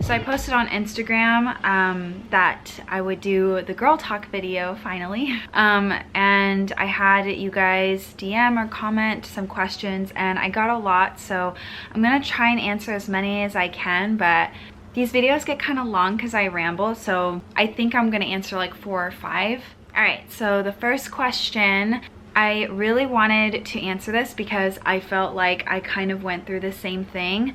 So I posted on Instagram that I would do the girl talk video finally. And I had you guys DM or comment some questions, and I got a lot. So I'm gonna try and answer as many as I can, but these videos get kind of long because I ramble. So I think I'm gonna answer like 4 or 5. All right, so the first question, I really wanted to answer this because I felt like I kind of went through the same thing.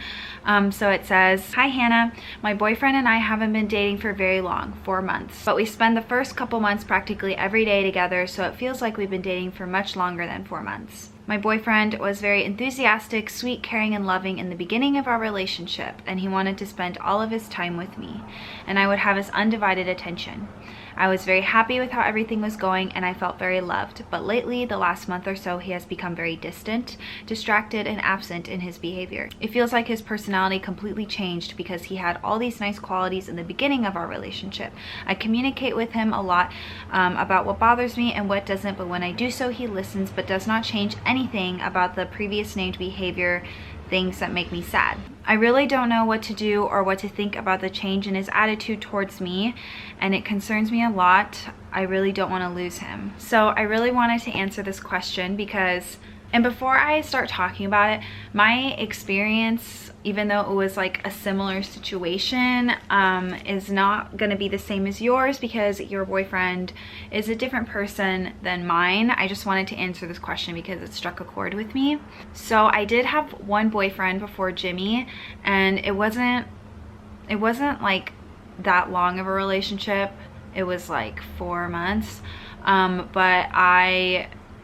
So it says, "Hi Hannah, my boyfriend and I haven't been dating for very long, 4 months, but we spend the first couple months practically every day together, so it feels like we've been dating for much longer than 4 months. My boyfriend was very enthusiastic, sweet, caring, and loving in the beginning of our relationship, and he wanted to spend all of his time with me, and I would have his undivided attention. I was very happy with how everything was going, and I felt very loved, but lately, the last month or so, he has become very distant, distracted, and absent in his behavior. It feels like his personality completely changed because he had all these nice qualities in the beginning of our relationship. I communicate with him a lot about what bothers me and what doesn't, but when I do so, he listens but does not change anything about the previous named behavior, things that make me sad. I really don't know what to do or what to think about the change in his attitude towards me, and it concerns me a lot. I really don't want to lose him." So I really wanted to answer this question because, and before I start talking about it, my experience, even though it was like a similar situation, is not gonna be the same as yours because your boyfriend is a different person than mine. I just wanted to answer this question because it struck a chord with me. So I did have one boyfriend before Jimmy, and it wasn't like that long of a relationship. It was like 4 months, but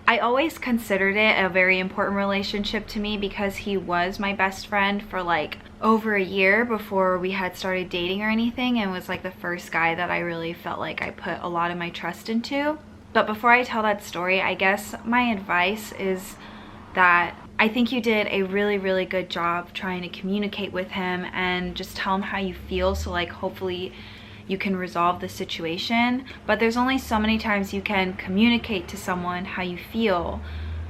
I always considered it a very important relationship to me because he was my best friend for like over a year before we had started dating or anything, and was like the first guy that I really felt like I put a lot of my trust into. But before I tell that story, I guess my advice is that I think you did a really, really good job trying to communicate with him and just tell him how you feel, so like hopefully you can resolve the situation. But there's only so many times you can communicate to someone how you feel.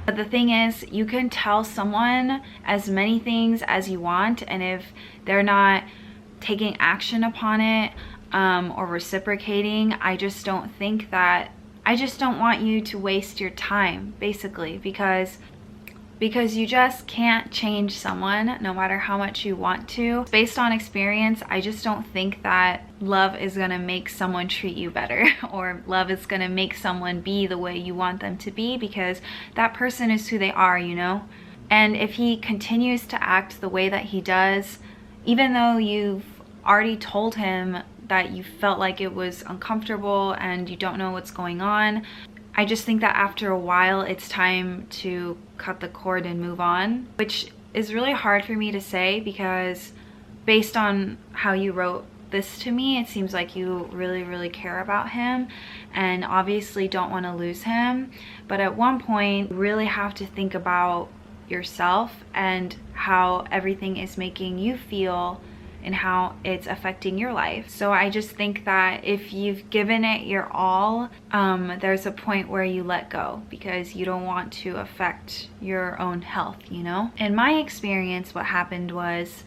But the thing is, you can tell someone as many things as you want, and if they're not taking action upon it or reciprocating, I just don't want you to waste your time, basically, because you just can't change someone no matter how much you want to. Based on experience, I just don't think that love is gonna make someone treat you better or love is gonna make someone be the way you want them to be, because that person is who they are, you know? And if he continues to act the way that he does, even though you've already told him that you felt like it was uncomfortable and you don't know what's going on, I just think that after a while it's time to cut the cord and move on, which is really hard for me to say because based on how you wrote this to me, it seems like you really, really care about him and obviously don't want to lose him. But at one point, you really have to think about yourself and how everything is making you feel and how it's affecting your life. So I just think that if you've given it your all, there's a point where you let go because you don't want to affect your own health, you know? In my experience, what happened was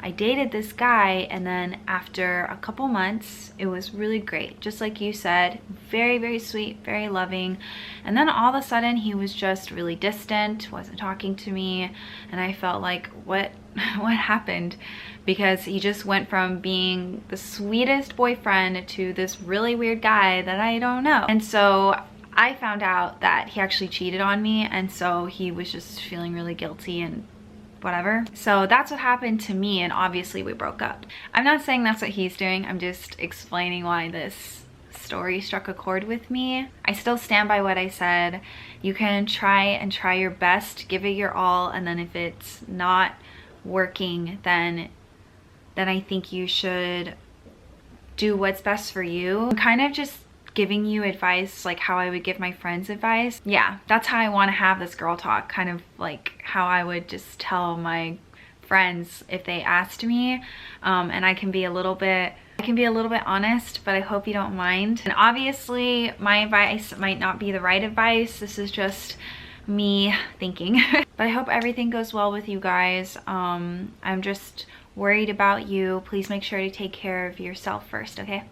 I dated this guy, and then after a couple months, it was really great. Just like you said, very, very sweet, very loving. And then all of a sudden he was just really distant, wasn't talking to me. And I felt like, what happened? Because he just went from being the sweetest boyfriend to this really weird guy that I don't know. And so I found out that he actually cheated on me. And so he was just feeling really guilty and whatever. So that's what happened to me, and obviously we broke up. I'm not saying that's what he's doing. I'm just explaining why this story struck a chord with me. I still stand by what I said. You can try your best, give it your all, and then if it's not working, then I think you should do what's best for you. I'm kind of just giving you advice like how I would give my friends advice. Yeah, that's how I want to have this girl talk, kind of like how I would just tell my friends if they asked me. And I can be a little bit honest, but I hope you don't mind. And obviously my advice might not be the right advice. This is just me thinking. But I hope everything goes well with you guys. I'm just worried about you. Please make sure to take care of yourself first, okay?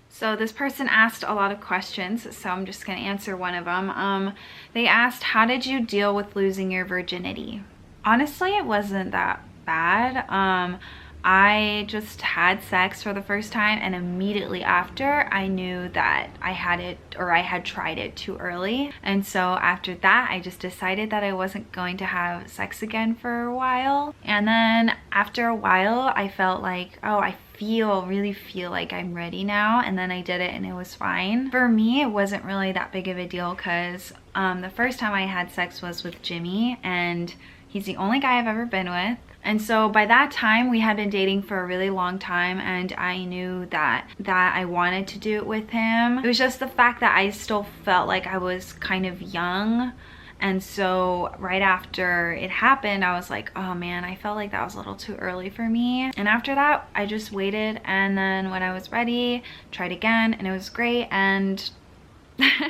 So this person asked a lot of questions, so I'm just going to answer one of them. They asked, how did you deal with losing your virginity? Honestly, it wasn't that bad. I just had sex for the first time, and immediately after I knew that I had it, or I had tried it too early. And so after that, I just decided that I wasn't going to have sex again for a while. And then after a while, I felt like, oh, I really feel like I'm ready now. And then I did it and it was fine. For me, it wasn't really that big of a deal because the first time I had sex was with Jimmy, and he's the only guy I've ever been with. And so by that time, we had been dating for a really long time, and I knew that I wanted to do it with him. It was just the fact that I still felt like I was kind of young. And so right after it happened, I was like, oh man, I felt like that was a little too early for me. And after that, I just waited, and then when I was ready, tried again, and it was great. And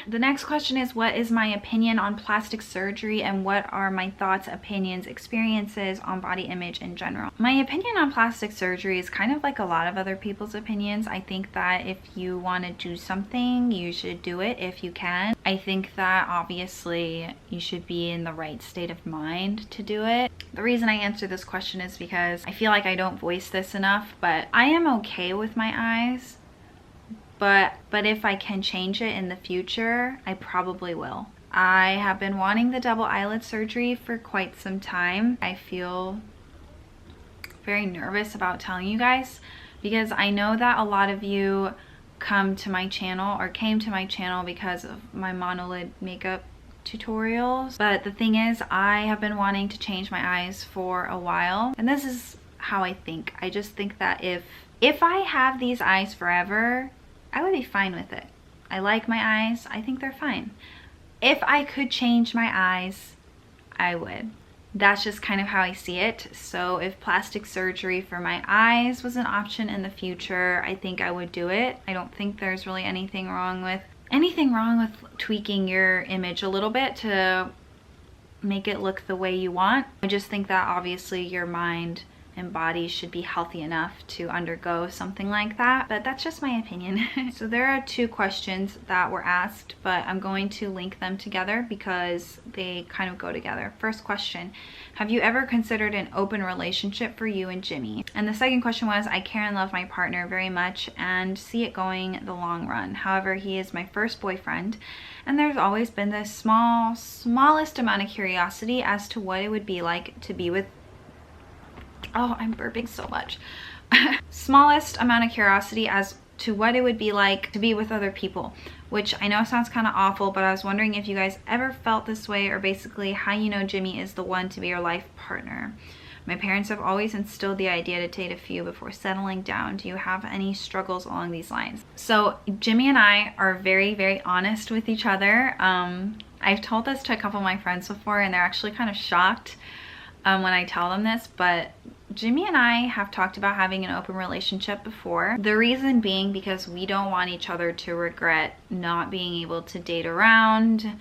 the next question is, what is my opinion on plastic surgery, and what are my thoughts, opinions, experiences on body image in general? My opinion on plastic surgery is kind of like a lot of other people's opinions. I think that if you want to do something, you should do it if you can. I think that obviously you should be in the right state of mind to do it. The reason I answer this question is because I feel like I don't voice this enough, but I am okay with my eyes. But if I can change it in the future, I probably will. I have been wanting the double eyelid surgery for quite some time. I feel very nervous about telling you guys because I know that a lot of you come to my channel or came to my channel because of my monolid makeup tutorials. But the thing is, I have been wanting to change my eyes for a while, and this is how I think. I just think that if I have these eyes forever, I would be fine with it. I like my eyes. I think they're fine. If I could change my eyes, I would. That's just kind of how I see it. So if plastic surgery for my eyes was an option in the future, I think I would do it. I don't think there's really anything wrong with tweaking your image a little bit to make it look the way you want. I just think that obviously your mind and body should be healthy enough to undergo something like that, but that's just my opinion. So there are two questions that were asked, but I'm going to link them together because they kind of go together. First question, have you ever considered an open relationship for you and Jimmy? And the second question was, I care and love my partner very much and see it going the long run. However, he is my first boyfriend, and there's always been this smallest amount of curiosity as to what it would be like to be with I'm burping so much. Smallest amount of curiosity as to what it would be like to be with other people, which I know sounds kind of awful, but I was wondering if you guys ever felt this way, or basically how you know Jimmy is the one to be your life partner. My parents have always instilled the idea to date a few before settling down. Do you have any struggles along these lines? So Jimmy and I are very, very honest with each other. I've told this to a couple of my friends before, and they're actually kind of shocked when I tell them this, but Jimmy and I have talked about having an open relationship before. The reason being because we don't want each other to regret not being able to date around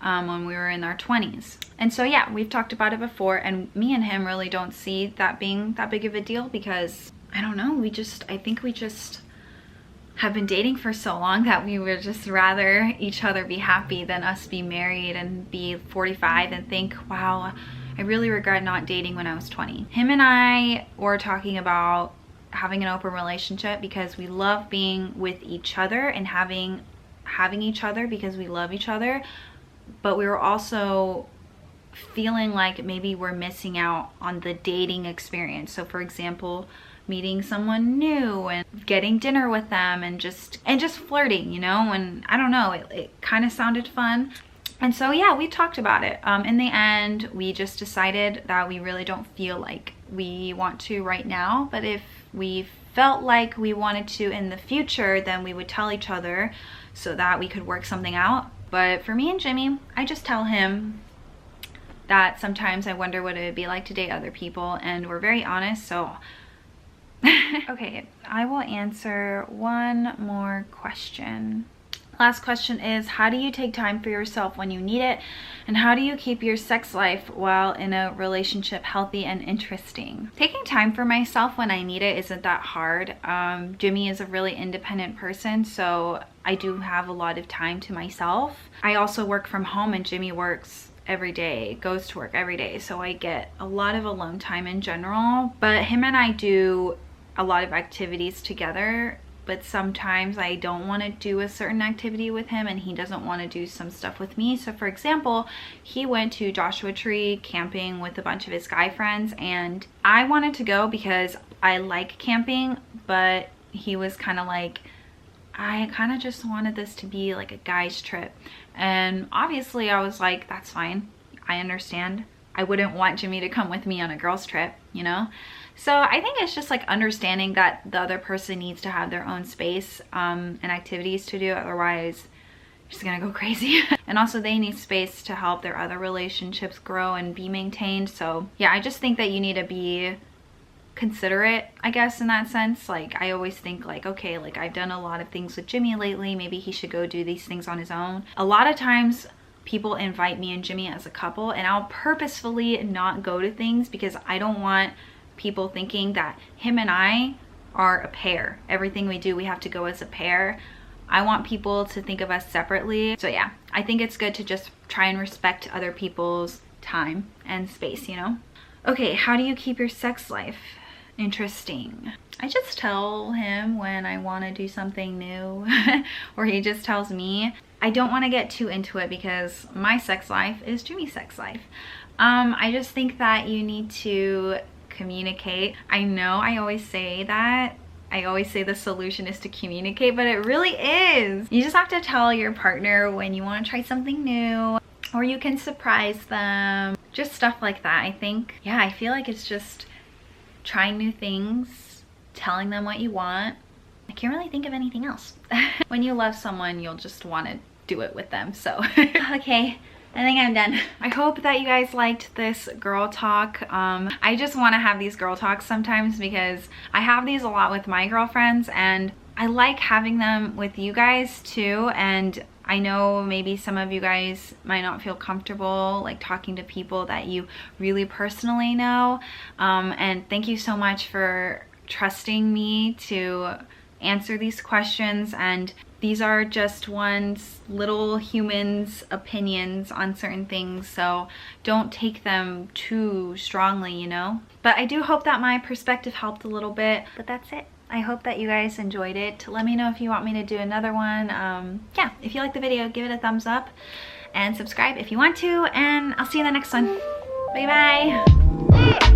when we were in our 20s. And so yeah, we've talked about it before, and me and him really don't see that being that big of a deal because, I don't know, I think we just have been dating for so long that we would just rather each other be happy than us be married and be 45 and think, wow, I really regret not dating when I was 20. Him and I were talking about having an open relationship because we love being with each other and having each other because we love each other, but we were also feeling like maybe we're missing out on the dating experience. So for example, meeting someone new and getting dinner with them and just flirting, you know, and I don't know, it kind of sounded fun. And so yeah, we talked about it. In the end, we just decided that we really don't feel like we want to right now, but if we felt like we wanted to in the future, then we would tell each other so that we could work something out. But for me and Jimmy, I just tell him that sometimes I wonder what it would be like to date other people, and we're very honest, so okay, I will answer one more question. Last question is, how do you take time for yourself when you need it? And how do you keep your sex life while in a relationship healthy and interesting? Taking time for myself when I need it isn't that hard. Jimmy is a really independent person, so I do have a lot of time to myself. I also work from home and Jimmy works every day, goes to work every day, so I get a lot of alone time in general. But him and I do a lot of activities together, but sometimes I don't want to do a certain activity with him and he doesn't want to do some stuff with me. So for example, he went to Joshua Tree camping with a bunch of his guy friends, and I wanted to go because I like camping, but he was kind of like, I kind of just wanted this to be like a guy's trip. And obviously I was like, that's fine, I understand. I wouldn't want Jimmy to come with me on a girl's trip, you know? So I think it's just like understanding that the other person needs to have their own space and activities to do, otherwise you're just gonna go crazy. And also they need space to help their other relationships grow and be maintained. So yeah, I just think that you need to be considerate, I guess, in that sense. Like I always think like, okay, like I've done a lot of things with Jimmy lately, maybe he should go do these things on his own. A lot of times people invite me and Jimmy as a couple and I'll purposefully not go to things because I don't want people thinking that him and I are a pair. Everything we do, we have to go as a pair. I want people to think of us separately. So yeah, I think it's good to just try and respect other people's time and space, you know? Okay, how do you keep your sex life interesting? I just tell him when I want to do something new or he just tells me. I don't want to get too into it because my sex life is Jimmy's sex life. I just think that you need to communicate. I know I always say that. I always say the solution is to communicate, but it really is. You just have to tell your partner when you want to try something new, or you can surprise them. Just stuff like that, I think. Yeah, I feel like it's just trying new things, telling them what you want. I can't really think of anything else. When you love someone, you'll just want to do it with them, so. Okay, I think I'm done. I hope that you guys liked this girl talk. I just want to have these girl talks sometimes because I have these a lot with my girlfriends and I like having them with you guys too. And I know maybe some of you guys might not feel comfortable like talking to people that you really personally know. And thank you so much for trusting me to answer these questions, and these are just one's little human's opinions on certain things, so don't take them too strongly, you know? But I do hope that my perspective helped a little bit, but that's it. I hope that you guys enjoyed it. Let me know if you want me to do another one. Yeah, if you like the video, give it a thumbs up and subscribe if you want to, and I'll see you in the next one. Bye bye.